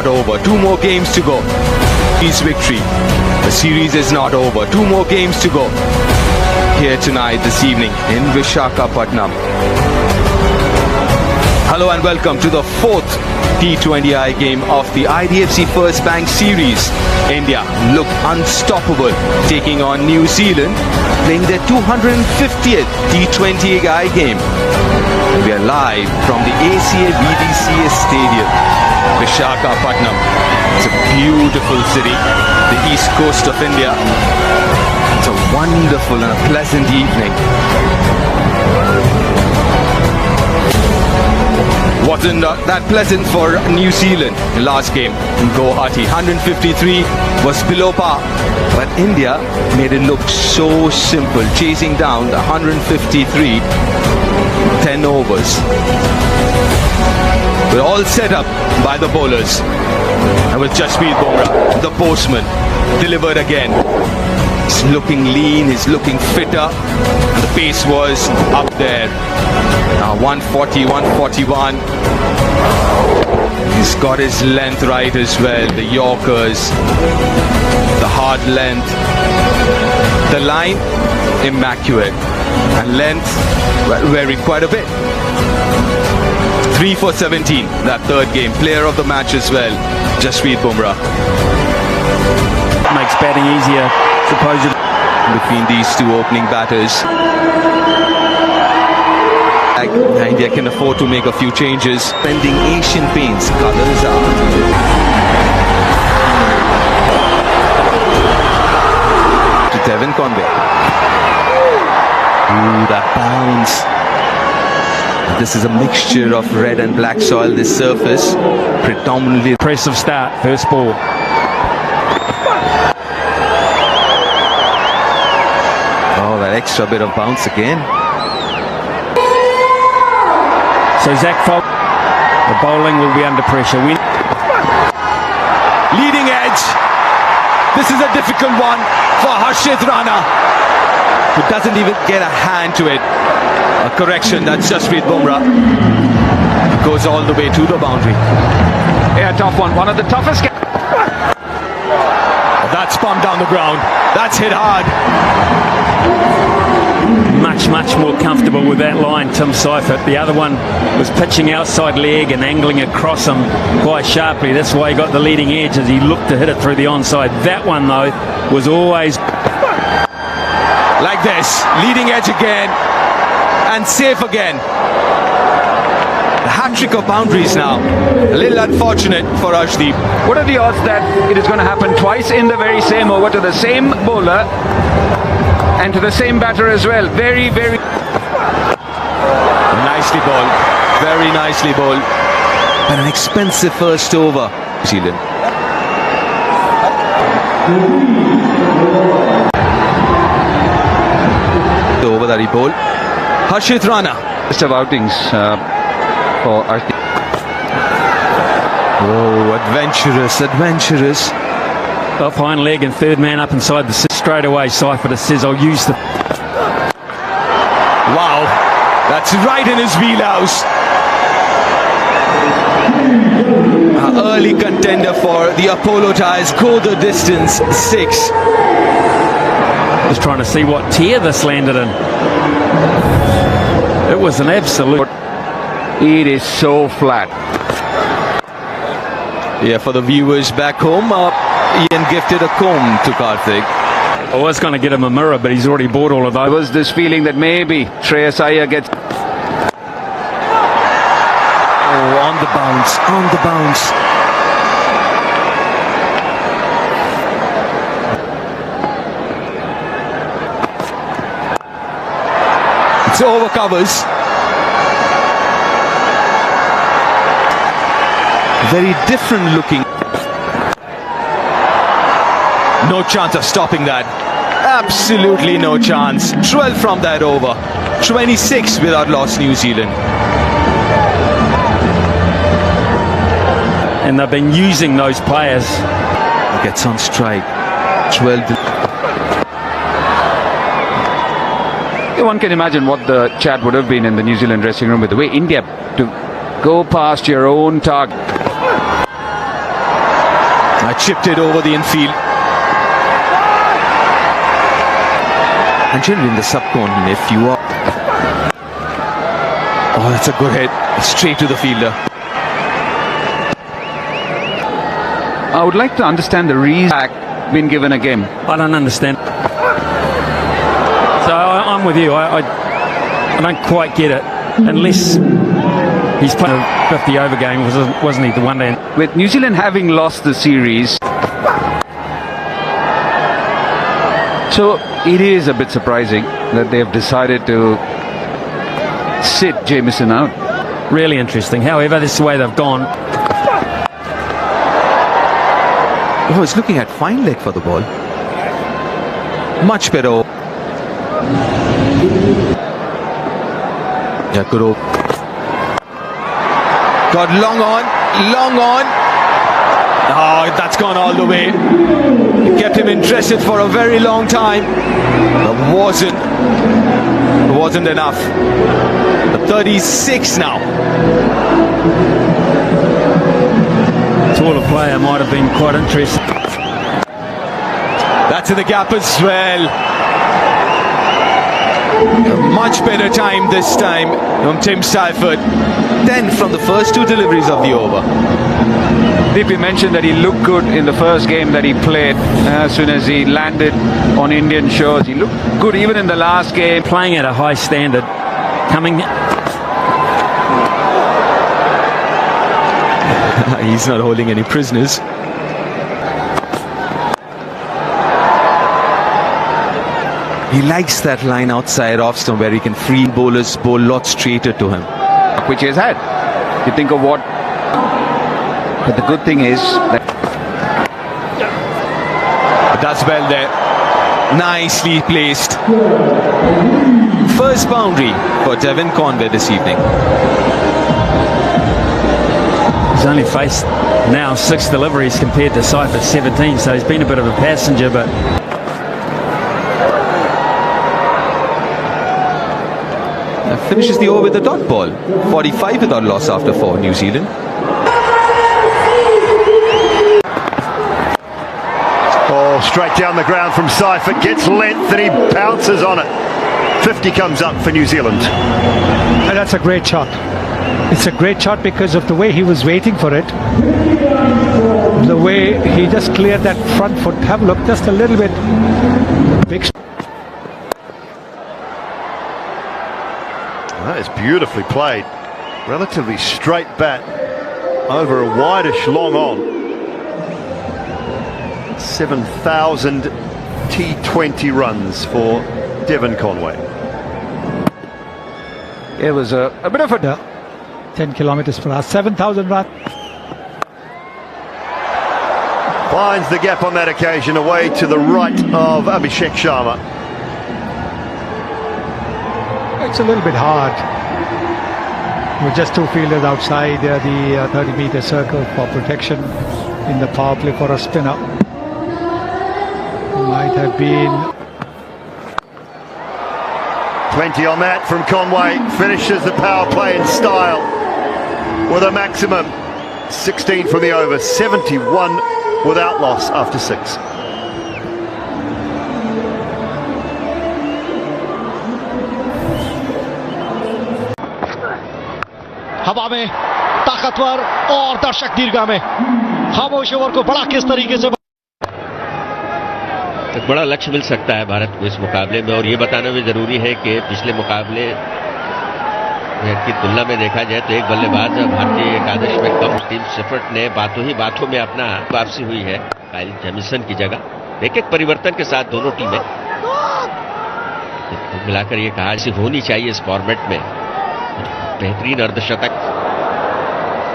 over. 2 more games to go. His victory. The series is not over. 2 more games to go. Here tonight, this evening in Visakhapatnam. Hello and welcome to the 4th T20I game of the IDFC First Bank Series. India looked unstoppable, taking on New Zealand, playing their 250th T20I game. We are live from the ACA BDCS Stadium, Visakhapatnam. It's a beautiful city, the east coast of India. It's a wonderful and a pleasant evening. Wasn't that pleasant for New Zealand in last game in Guwahati. 153 was below par, but India made it look so simple, chasing down the 153, 10 overs. We're all set up by the bowlers. And with Jasprit Bumrah, the postman, delivered again. He's looking lean, he's looking fitter. And the pace was up there. Now 140, 141. He's got his length right as well. The Yorkers, the hard length. The line, immaculate. And length, varying quite a bit. 3 for 17, that third game. Player of the match as well, Jasprit Bumrah. Makes batting easier, supposedly. Between these two opening batters, India can afford to make a few changes. Spending Asian paints, colours out. To Devin Conway. Ooh, that bounce. This is a mixture of red and black soil, this surface. Predominantly impressive start, first ball. Oh, that extra bit of bounce again. So Zach Falk, the bowling will be under pressure. Leading edge. This is a difficult one for Harshit Rana, who doesn't even get a hand to it. A correction, that's Jasprit Bumrah. Goes all the way to the boundary. Yeah, tough one. One of the toughest. That's pumped down the ground. That's hit hard. Much more comfortable with that line, Tim Seifert. The other one was pitching outside leg and angling across him quite sharply. That's why he got the leading edge as he looked to hit it through the onside. That one, though, was always like this. Leading edge again. And safe again. A hat-trick of boundaries now. A little unfortunate for Arshdeep. What are the odds that it is going to happen twice in the very same over to the same bowler and to the same batter as well? Very nicely bowled. Very nicely bowled. And an expensive first over. New Zealand. The over that he bowled. Harshit Rana. List of outings for Arshdeep. Oh, adventurous. off hind leg and third man up inside the six. Straight away Seifert says I'll use the... Wow, that's right in his wheelhouse. Early contender for the Apollo Tyres. Go the distance, 6. Just trying to see what tier this landed in. It was an absolute... It is so flat. Yeah, for the viewers back home, Ian gifted a comb to Karthik. I was going to get him a mirror, but he's already bought all of those. There was this feeling that maybe Shreyas Iyer gets... Oh, on the bounce. It's over covers. Very different looking. No chance of stopping that. Absolutely no chance. 12 from that over. 26 without loss, New Zealand. And they've been using those players. Gets on strike. 12. One can imagine what the chat would have been in the New Zealand dressing room with the way India to go past your own target. chipped it over the infield. And generally in the subcontinent, if you are... Oh, that's a good hit. Straight to the fielder. I would like to understand the reason been given a game. I don't understand. So I'm with you. I don't quite get it. Unless he's playing a 50 over game, wasn't he, the one day? With New Zealand having lost the series, so it is a bit surprising that they have decided to sit Jamieson out. Really interesting. However, this is the way they've gone. Oh, he's looking at fine leg for the ball. Much better. Yeah, good. Got long on. Oh, that's gone all the way. It kept him interested for a very long time. But wasn't enough. The 36 now. Taller player might have been quite interesting. That's in the gap as well. A much better time this time from Tim Salford than from the first two deliveries of the over. Deeply mentioned that he looked good in the first game that he played. As soon as he landed on Indian shores, he looked good even in the last game. Playing at a high standard. Coming... He's not holding any prisoners. He likes that line outside off stump where he can free bowlers bowl lots straighter to him. Which he has had. You think of what... But the good thing is that... Does well there. Nicely placed. First boundary for Devon Conway this evening. He's only faced now 6 deliveries compared to Cypher's 17, so he's been a bit of a passenger, but... Finishes the over with a dot ball. 45 without loss after 4, New Zealand. Oh, straight down the ground from Seifert, gets length and he bounces on it. 50 comes up for New Zealand. And that's a great shot. It's a great shot because of the way he was waiting for it. The way he just cleared that front foot. Have a look, just a little bit. Big. That is beautifully played. Relatively straight bat over a wideish long on. 7,000 T20 runs for Devon Conway. It was a bit of a... 10 kilometers per hour, 7,000 runs. Finds the gap on that occasion, away to the right of Abhishek Sharma. It's a little bit hard. With just 2 fielders outside the 30-meter circle for protection in the power play for a spinner. Might have been... 20 on that from Conway, finishes the power play in style with a maximum 16 from the over, 71 without loss after 6. हवा में ताकतवर और दर्शक दीर्घा में खामोश over को बड़ा किस तरीके से एक बड़ा लक्ष्य मिल सकता है भारत को इस मुकाबले में, और ये बताना भी जरूरी है कि पिछले मुकाबले की तुलना में देखा जाए तो एक बल्लेबाज भारतीय एकादश में कम, टीम शेफर्ड ने बातों ही बातों में अपना वापसी हुई है काइल जेमिसन की जगह। एक परिवर्तन के साथ दोनों टीमें मिलाकर ये कहा ऐसी होनी चाहिए इस फॉर्मेट में, बेहतरीन अर्धशतक।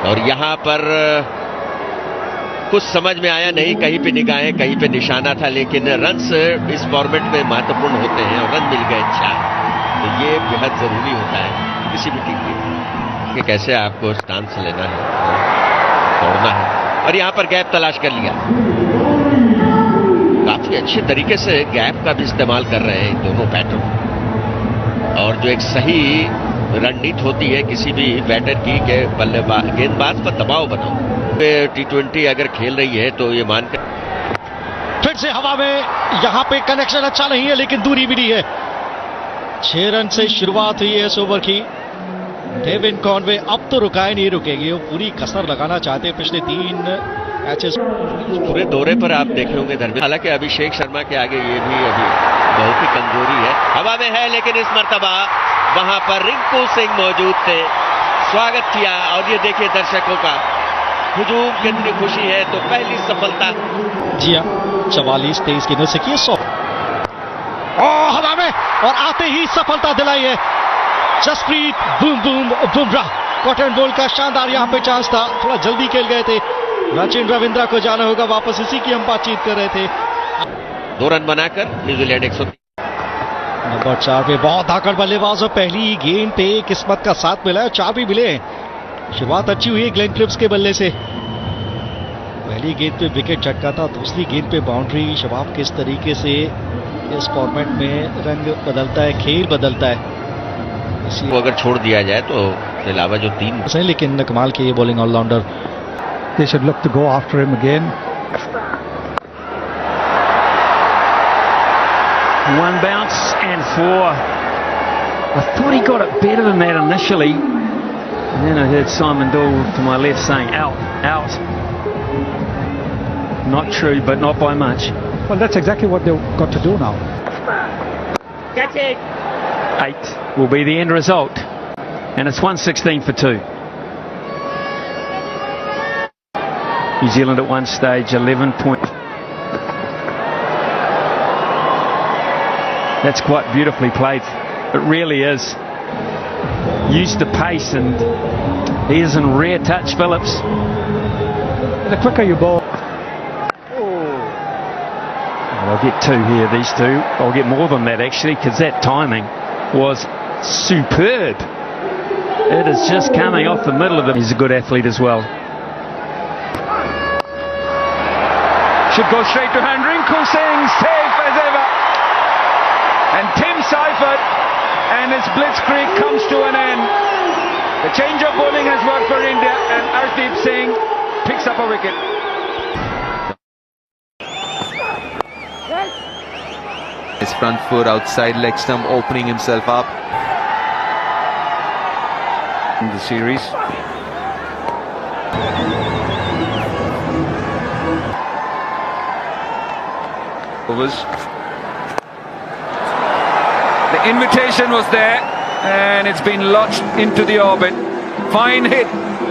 और यहां पर कुछ समझ में आया नहीं, कहीं पे निगाहें कहीं पे निशाना था, लेकिन रन्स इस फॉर्मेट में महत्वपूर्ण होते हैं और रन मिल गए 4, तो ये बेहद जरूरी होता है किसी भी टीम के कि कैसे आपको स्टांस लेना है, तोड़ना है। और यहां पर गैप तलाश कर लिया, काफी अच्छे तरीके से गैप का भी इस्तेमाल कर रहे हैं दोनों बैटर, और जो एक सही रणनीति होती है किसी भी बैटर की कि बल्लेबाज गेंदबाज पर दबाव बनाओ, T20 अगर खेल रही है तो ये मानकर फिर से हवा में, यहां पे कनेक्शन अच्छा नहीं है लेकिन दूरी भी नहीं है। 6 रन से शुरुआत हुई है इस ओवर की। डेविन कॉनवे अब तो रुकाए नहीं रुकेगी, वो पूरी कसर लगाना चाहते हैं। पिछले 3 मैचेस पूरे दौरे पर आप देखे होंगे धर्मेंद्र, हालांकि अभिषेक शर्मा के आगे ये भी अभी बहुत ही कमजोरी है। हवा में है लेकिन इस मर्तबा वहां पर रिंकू सिंह मौजूद थे, स्वागत किया। और ये देखिए दर्शकों का हुजूम, कितनी खुशी है। तो पहली सफलता, जी हाँ, 44-23 गेंदों से किए 100 हवा में, और आते ही सफलता दिलाई है। Jasprit boom boom Bumrah, caught and bowled का शानदार यहाँ पे चांस था, थोड़ा जल्दी खेल गए थे। सचिन रविंद्रा को जाना होगा वापस, इसी की हम बातचीत कर रहे थे। 2 रन बनाकर न्यूजीलैंड 103। नंबर 4 पे बहुत धाकड़ बल्लेबाज, और पहली गेंद पे किस्मत का साथ मिला है, 4 भी मिले। शुरुआत अच्छी हुई है ग्लेन फिलिप्स के बल्ले से। पहली गेंद पे विकेट झटका था, दूसरी गेंद पे बाउंड्री। शबाब किस तरीके से इस फॉर्मेट में रंग बदलता है, खेल बदलता है। वो अगर छोड़ दिया जाए तो अलावा जो 3 है, लेकिन कमाल के ये bowling all rounder. They should look to go after him again. 1 bounce and 4. I thought he got it better than that initially. And then I heard Simon Doyle to my left saying, out, out. Not true, but not by much. Well, that's exactly what they've got to do now. Catch it. 8 will be the end result. And it's 116 for 2. New Zealand at one stage 11 point. That's quite beautifully played. It really is. Used the pace, and he is in rare touch, Phillips. The quicker you bowl. I'll get 2 here, these 2. I'll get more than that actually, because that timing was superb. It is just coming off the middle of the... He's a good athlete as well. Should go straight to hand. Rinku Singh safe as ever. And Tim Seifert and his blitzkrieg comes to an end. The change of bowling has worked for India, and Arshdeep Singh picks up a wicket. His front foot outside leg stump, opening himself up. In the series. Overs. The invitation was there, and it's been lodged into the orbit. Fine hit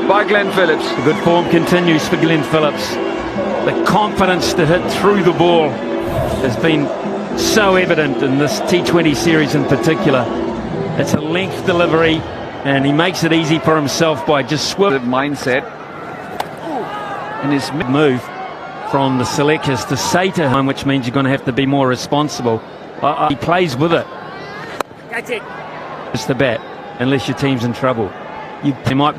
by Glenn Phillips. The good form continues for Glenn Phillips. The confidence to hit through the ball has been so evident in this T20 series in particular. It's a length delivery, and he makes it easy for himself by just swiveling. Mindset in his Move from the selectors to say to him, which means you're going to have to be more responsible. He plays with it. Catch it. It's the bat, unless your team's in trouble. You might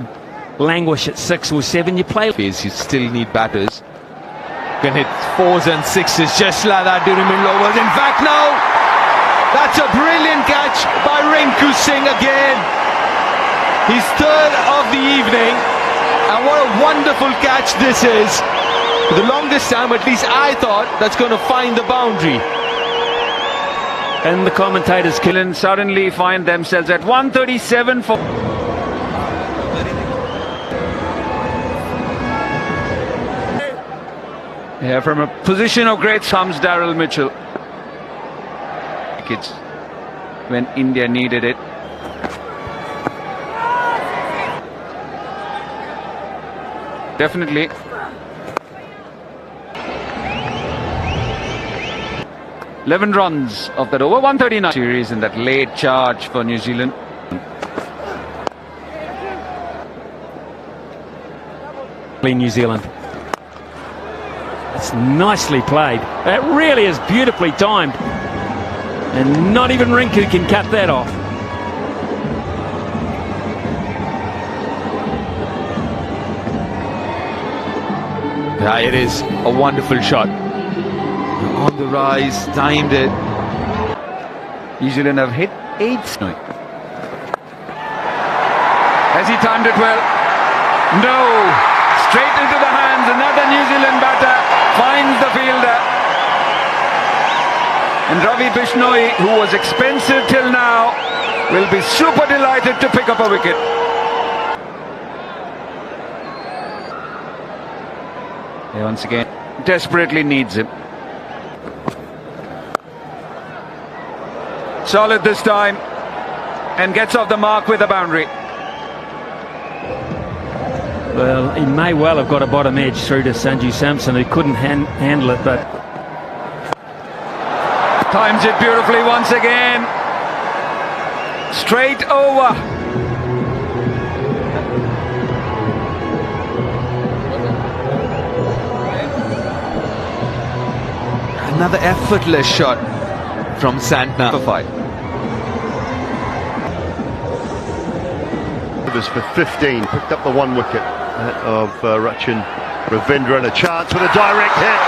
languish at 6 or 7. You play. You still need batters. Can hit 4s and 6s just like that during middle overs. In fact, now that's a brilliant catch by Rinku Singh again. His 3rd of the evening, and what a wonderful catch this is. For the longest time, at least I thought, that's going to find the boundary. And the commentators can suddenly find themselves at 137 for... Yeah, from a position of great comes Daryl Mitchell. Wickets when India needed it. Definitely. $11 runs of that over 139 series in that late charge for New Zealand. New Zealand. It's nicely played. That really is beautifully timed. And not even Rinku can cut that off. Yeah, it is a wonderful shot. On the rise, timed it. New Zealand have hit 8. Has he timed it well? No! Straight into the hand. comes another New Zealand batter, finds the fielder. And Ravi Bishnoi, who was expensive till now, will be super delighted to pick up a wicket. He once again desperately needs him. Solid this time, and gets off the mark with a boundary. Well, he may well have got a bottom edge through to Sanju Samson, who couldn't handle it, but Times it beautifully once again. Straight over. Another effortless shot from Santner for 5. For 15, picked up the 1 wicket of Rachin Ravindra, and a chance with a direct hit.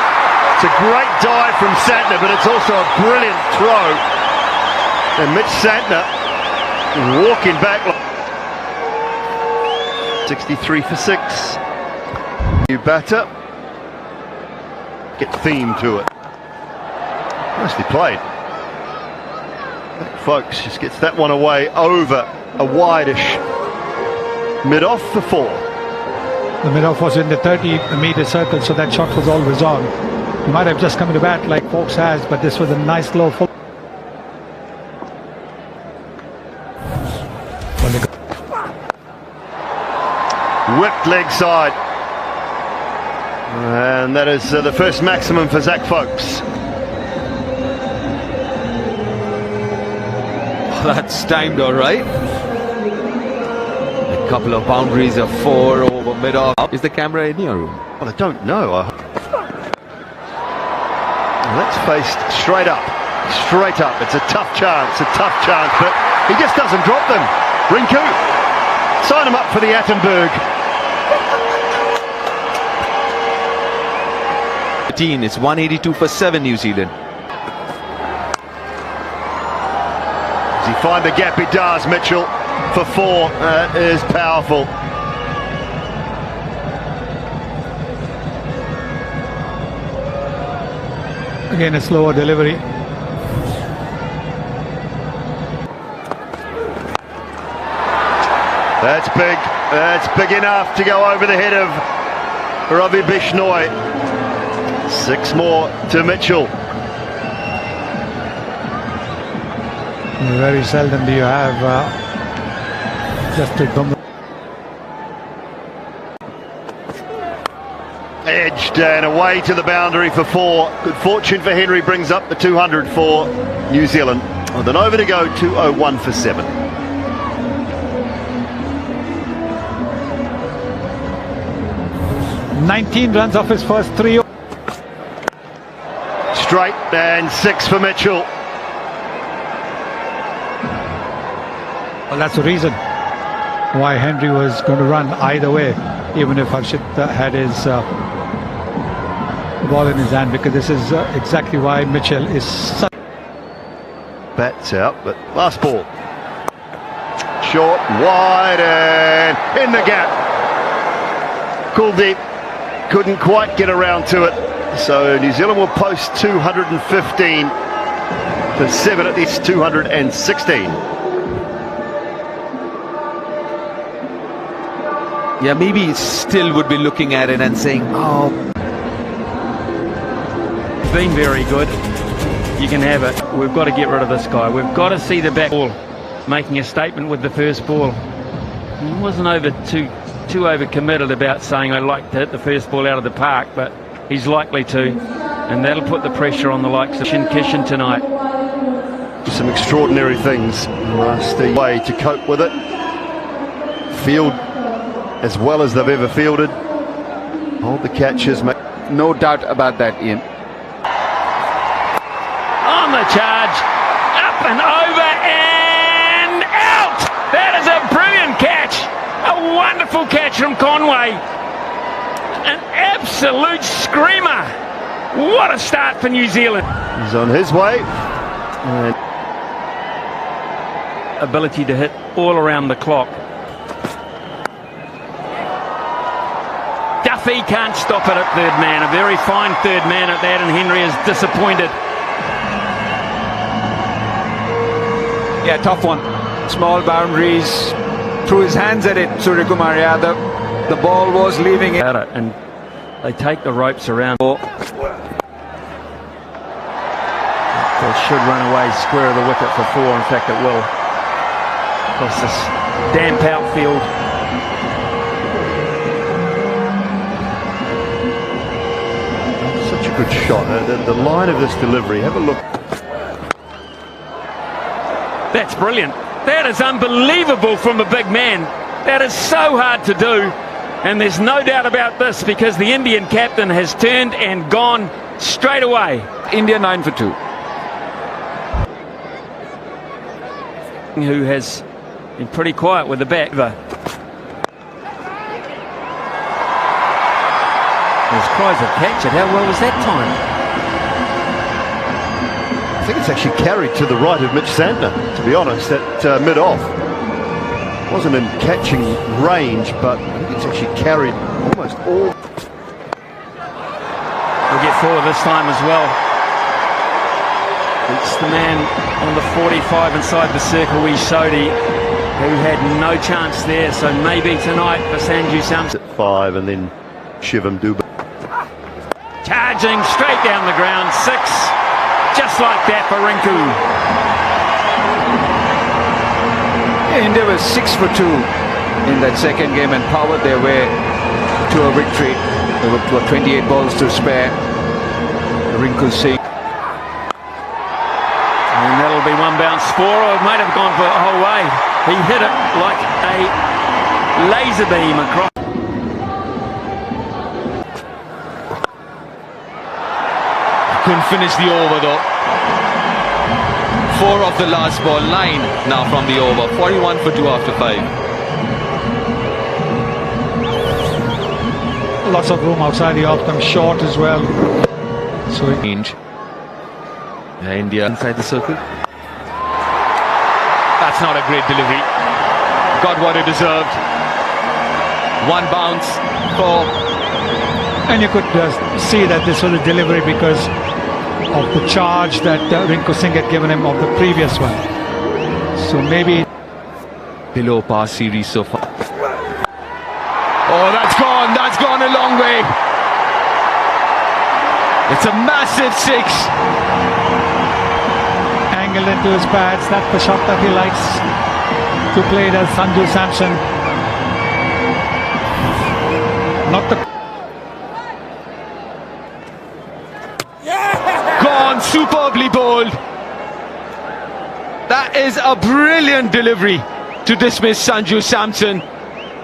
It's a great dive from Santner, but it's also a brilliant throw. And Mitch Santner walking back. 63 for 6. New batter. Get theme to it. Nicely played. Folks just gets that one away over a wide-ish mid-off for 4. The mid-off was in the 30-meter circle, so that shot was always on. He might have just come to bat like Fox has, but this was a nice low full. Whipped leg side. And that is the first maximum for Zach Fox. That's timed all right. A couple of boundaries of 4 over mid-off. Is the camera in your room? Well, I don't know. That's faced straight up. Straight up. It's a tough chance, but he just doesn't drop them. Rinku, sign him up for the Attenberg. It's 182 for 7, New Zealand. Does he find the gap? He does, Mitchell, for 4. That is powerful. Again, a slower delivery. That's big. That's big enough to go over the head of Ravi Bishnoi. 6 more to Mitchell. Very seldom do you have just a dumb. Edged and away to the boundary for 4. Good fortune for Henry, brings up the 200 for New Zealand. With an over to go, 201 for 7. $19 runs off his first 3. Straight and 6 for Mitchell. Well, that's the reason why Henry was going to run either way, even if Harshit had his ball in his hand, because this is exactly why Mitchell is such. Bats out, but last ball. Short, wide, and in the gap. Kuldeep couldn't quite get around to it. So New Zealand will post 215 for 7 at least 216. Yeah, maybe still would be looking at it and saying, oh. been very good. You can have it. We've got to get rid of this guy. We've got to see the back ball making a statement with the first ball. He wasn't too overcommitted about saying I'd like to hit the first ball out of the park, but he's likely to, and that'll put the pressure on the likes of Kishan tonight. Some extraordinary things. Last way to cope with it. Field as well as they've ever fielded. Hold the catches. No doubt about that, Ian. On the charge, up and over and out. That is a brilliant catch. A wonderful catch from Conway. An absolute screamer. What a start for New Zealand. He's on his way. And ability to hit all around the clock. Duff he can't stop it at third man. A very fine third man at that, and Henry is disappointed. Yeah, tough one. Small boundaries. Threw his hands at it, Suryakumar Yadav. The ball was leaving it. And they take the ropes around. Ball should run away square of the wicket for 4. In fact, it will. Across this damp outfield. Such a good shot. The line of this delivery, have a look. That's brilliant. That is unbelievable from a big man. That is so hard to do. And there's no doubt about this, because the Indian captain has turned and gone straight away. India 9 for 2. Who has been pretty quiet with the bat. There's cries of catch it. How well was that time? I think it's actually carried to the right of Mitch Santner, to be honest, at mid-off. Wasn't in catching range, but I think it's actually carried almost all. He'll get 4 this time as well. It's the man on the 45 inside the circle, Sodhi, who had no chance there. So maybe tonight for Sanju Samson. At 5, and then Shivam Dubey. Charging straight down the ground, 6. Just like that for Rinku. India was 6 for 2 in that second game and powered their way to a victory. There were 28 balls to spare. Rinku Singh. And that'll be 1 bounce 4, or it might have gone for the whole way. He hit it like a laser beam across. Couldn't finish the over though. 4 of the last ball, 9 now from the over. 41 for 2 after 5. Lots of room outside the off, them short as well. So Change. India inside the circle. That's not a great delivery. Got what it deserved. 1 bounce, 4. And you could see that this was a delivery because of the charge that Rinku Singh had given him of the previous one. So maybe Below par series so far. Oh, that's gone a long way. It's a massive 6. angled into his pads. That's the shot that he likes to play as Sanju Samson. Not the Gone, superbly bowled. That is a brilliant delivery to dismiss Sanju Samson,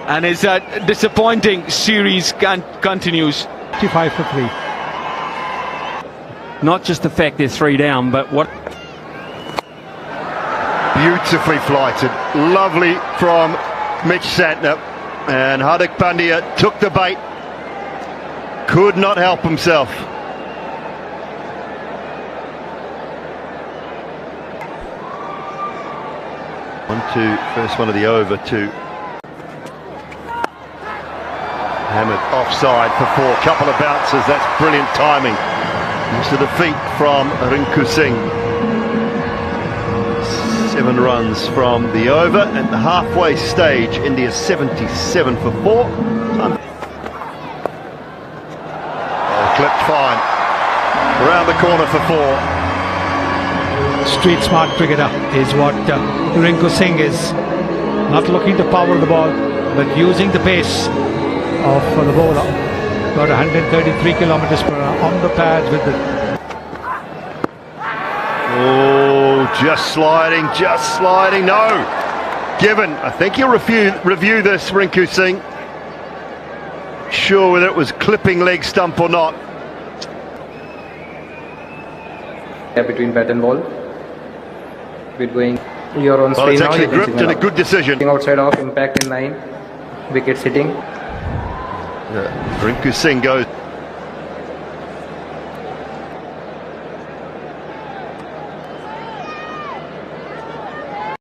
and his disappointing series continues. 55 for 3. Not just the fact they're 3 down, but what... Beautifully flighted, lovely from Mitch Santner, and Hardik Pandya took the bait, could not help himself. First one of the over to hammered offside for 4. Couple of bounces, that's brilliant timing. To the feet from Rinku Singh. 7 runs from the over at the halfway stage. India 77 for 4. Clipped fine. Around the corner for 4. Street smart cricketer is what Rinku Singh is. Not looking to power the ball, but using the pace of the bowler. About 133 kilometers per hour on the pads with the... Oh, just sliding, no. Given, I think he'll review this, Rinku Singh. Sure whether it was clipping leg stump or not. Between bat and ball. We're going your own Well, it's now, actually gripped and a good decision. Outside off, impact in line, wicket sitting. Rinku Singh goes